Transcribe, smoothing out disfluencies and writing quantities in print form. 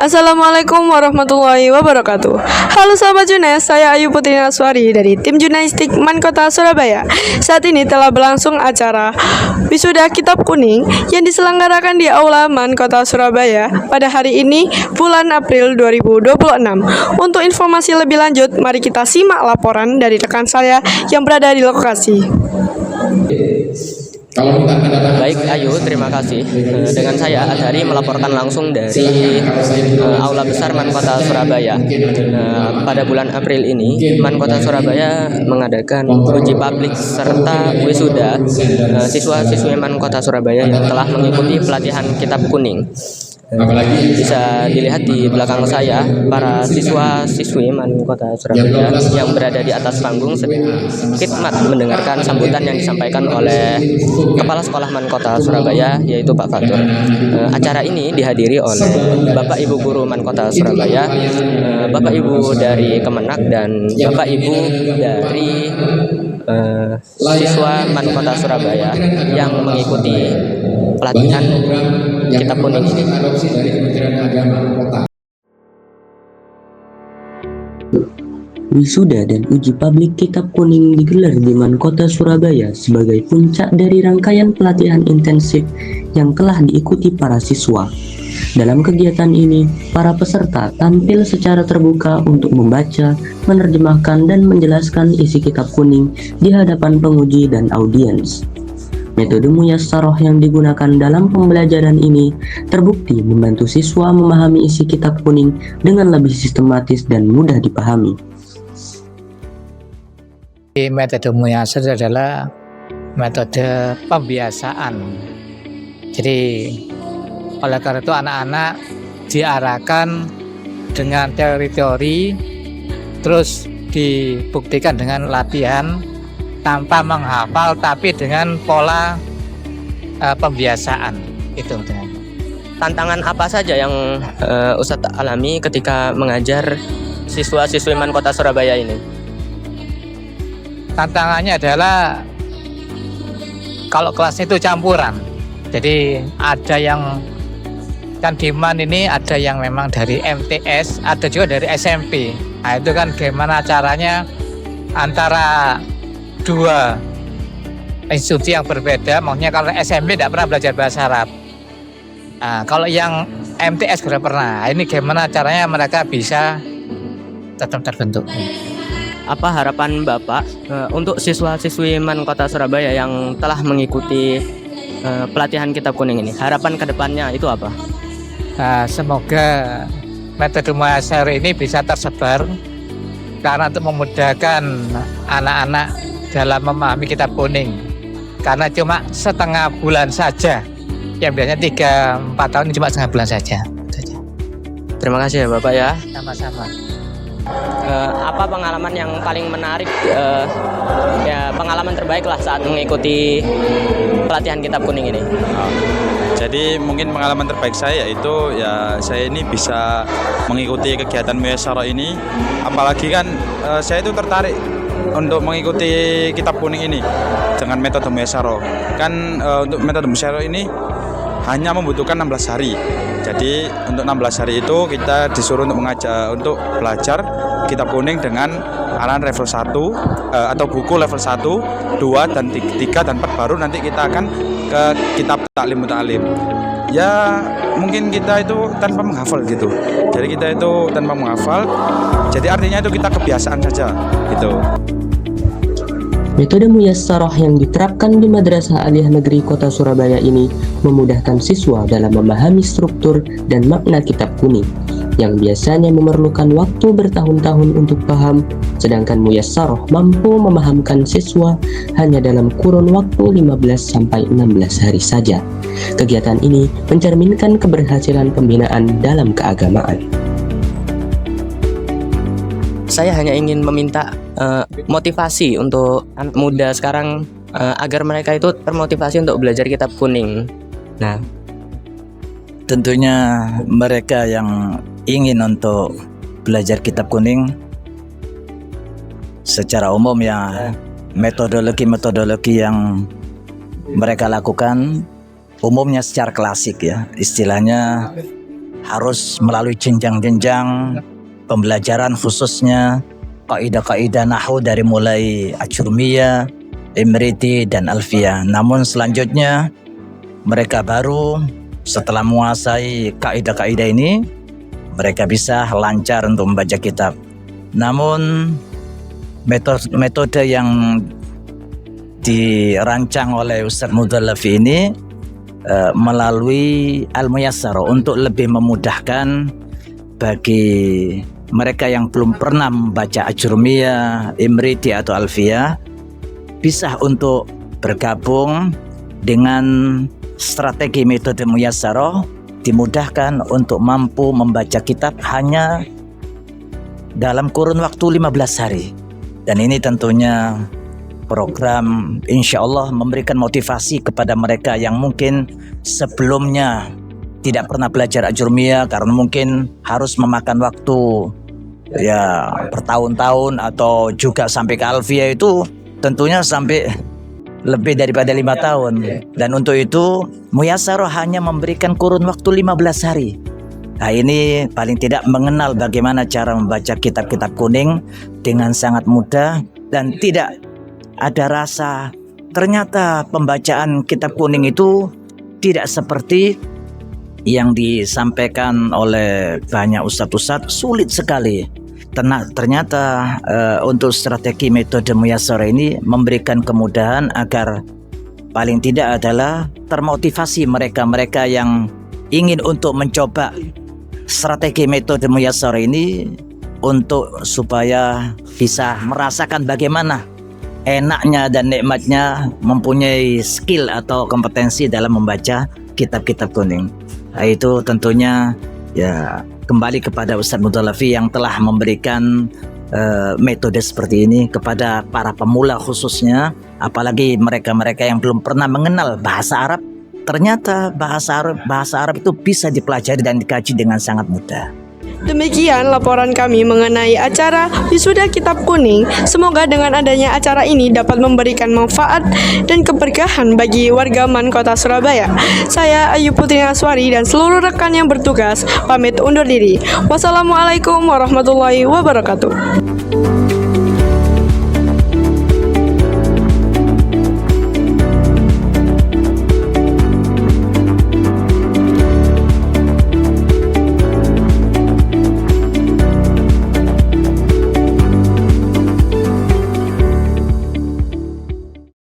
Assalamualaikum warahmatullahi wabarakatuh. Halo sahabat Junes, saya Ayu Putri Naswari dari tim Jurnalistik MAN Kota Surabaya. Saat ini telah berlangsung acara Wisuda Kitab Kuning yang diselenggarakan di Aula MAN Kota Surabaya pada hari ini bulan April 2026. Untuk informasi lebih lanjut, mari kita simak laporan dari rekan saya yang berada di lokasi. Baik Ayu, terima kasih. Dengan saya Adhari melaporkan langsung dari Aula Besar MAN Kota Surabaya. Pada bulan April ini, MAN Kota Surabaya mengadakan uji publik serta wisuda siswa-siswi MAN Kota Surabaya yang telah mengikuti pelatihan Kitab Kuning. Bisa dilihat di belakang saya, para siswa-siswi MAN Kota Surabaya yang berada di atas panggung sedang khidmat mendengarkan sambutan yang disampaikan oleh Kepala Sekolah MAN Kota Surabaya, yaitu Pak Fatur. Acara ini dihadiri oleh Bapak Ibu Guru MAN Kota Surabaya, Bapak Ibu dari Kemenak, dan Bapak Ibu dari siswa MAN Kota Surabaya yang mengikuti pelatihan Kitab Kuning ini. Wisuda dan uji publik Kitab Kuning digelar di MAN Kota Surabaya sebagai puncak dari rangkaian pelatihan intensif yang telah diikuti para siswa. Dalam kegiatan ini, para peserta tampil secara terbuka untuk membaca, menerjemahkan, dan menjelaskan isi Kitab Kuning di hadapan penguji dan audiens. Metode Muyassarah yang digunakan dalam pembelajaran ini terbukti membantu siswa memahami isi Kitab Kuning dengan lebih sistematis dan mudah dipahami. Metode Muyassarah adalah metode pembiasaan. Jadi oleh karena itu anak-anak diarahkan dengan teori-teori, terus dibuktikan dengan latihan tanpa menghafal, tapi dengan pola pembiasaan itu. Tantangan apa saja yang Ustadz alami ketika mengajar siswa-siswi MAN Kota Surabaya ini? Tantangannya adalah kalau kelas itu campuran. Jadi ada yang kan di MAN ini ada yang memang dari MTS, ada juga dari SMP. Nah itu kan gimana caranya antara dua institusi yang berbeda. Maksudnya kalau SMP tidak pernah belajar bahasa Arab. Nah, kalau yang MTS sudah pernah. Ini gimana caranya mereka bisa tetap terbentuk. Apa harapan Bapak untuk siswa-siswi MAN Kota Surabaya yang telah mengikuti pelatihan Kitab Kuning ini? Harapan kedepannya itu apa? Nah, semoga metode Muyassarah ini bisa tersebar karena untuk memudahkan anak-anak dalam memahami Kitab Kuning. Karena cuma setengah bulan saja, yang biasanya 3-4 tahun ini cuma setengah bulan saja. Terima kasih ya Bapak ya. Sama-sama. Apa pengalaman yang paling menarik, ya pengalaman terbaik lah saat mengikuti pelatihan Kitab Kuning ini? Jadi mungkin pengalaman terbaik saya yaitu ya saya ini bisa mengikuti kegiatan Muyassarah ini, apalagi kan saya itu tertarik untuk mengikuti Kitab Kuning ini dengan metode Muyassarah. Kan untuk metode Muyassarah ini hanya membutuhkan 16 hari. Jadi untuk 16 hari itu kita disuruh untuk belajar Kitab Kuning dengan arahan level 1 atau buku level 1, 2, dan 3 dan 4, baru nanti kita akan ke kitab taklim muta'alim. Ya mungkin kita itu tanpa menghafal gitu. Jadi kita itu tanpa menghafal. Jadi artinya itu kita kebiasaan saja gitu. Metode Muyassarah yang diterapkan di Madrasah Aliyah Negeri Kota Surabaya ini memudahkan siswa dalam memahami struktur dan makna Kitab Kuning yang biasanya memerlukan waktu bertahun-tahun untuk paham, sedangkan Muyassarah mampu memahamkan siswa hanya dalam kurun waktu 15-16 hari saja. Kegiatan ini mencerminkan keberhasilan pembinaan dalam keagamaan. Saya hanya ingin meminta motivasi untuk anak muda sekarang agar mereka itu termotivasi untuk belajar Kitab Kuning. Nah, tentunya mereka yang ingin untuk belajar Kitab Kuning secara umum ya, metodologi yang mereka lakukan umumnya secara klasik ya, istilahnya harus melalui jenjang-jenjang pembelajaran, khususnya kaidah-kaidah nahwu dari mulai Ajurmiyah, Imriti, dan Alfiyah. Namun selanjutnya mereka baru setelah menguasai kaidah-kaidah ini, mereka bisa lancar untuk membaca kitab. Namun metode yang dirancang oleh Ustaz Mudhallafi ini melalui Al-Muyassar untuk lebih memudahkan bagi mereka yang belum pernah membaca Ajurmiyah, Imriti, atau Alfiyah bisa untuk bergabung dengan strategi metode Muyassarah, dimudahkan untuk mampu membaca kitab hanya dalam kurun waktu 15 hari. Dan ini tentunya program insya Allah memberikan motivasi kepada mereka yang mungkin sebelumnya tidak pernah belajar Ajurmiyah karena mungkin harus memakan waktu ya bertahun-tahun, atau juga sampai ke Alfiyah itu tentunya sampai lebih daripada 5 tahun. Dan untuk itu Muyassarah hanya memberikan kurun waktu 15 hari. Nah, ini paling tidak mengenal bagaimana cara membaca kitab-kitab kuning dengan sangat mudah dan tidak ada rasa ternyata pembacaan kitab kuning itu tidak seperti yang disampaikan oleh banyak ustadz-ustadz, sulit sekali. Ternyata untuk strategi metode Muyassarah ini memberikan kemudahan agar paling tidak adalah termotivasi mereka-mereka yang ingin untuk mencoba strategi metode Muyassarah ini untuk supaya bisa merasakan bagaimana enaknya dan nikmatnya mempunyai skill atau kompetensi dalam membaca kitab-kitab kuning. Nah, itu tentunya ya kembali kepada Ustaz Mudhallafi yang telah memberikan metode seperti ini kepada para pemula khususnya, apalagi mereka-mereka yang belum pernah mengenal bahasa Arab. Ternyata bahasa Arab itu bisa dipelajari dan dikaji dengan sangat mudah. Demikian laporan kami mengenai acara Wisuda Kitab Kuning. Semoga dengan adanya acara ini dapat memberikan manfaat dan keberkahan bagi warga Man Kota Surabaya. Saya Ayu Putri Aswari dan seluruh rekan yang bertugas pamit undur diri. Wassalamualaikum warahmatullahi wabarakatuh.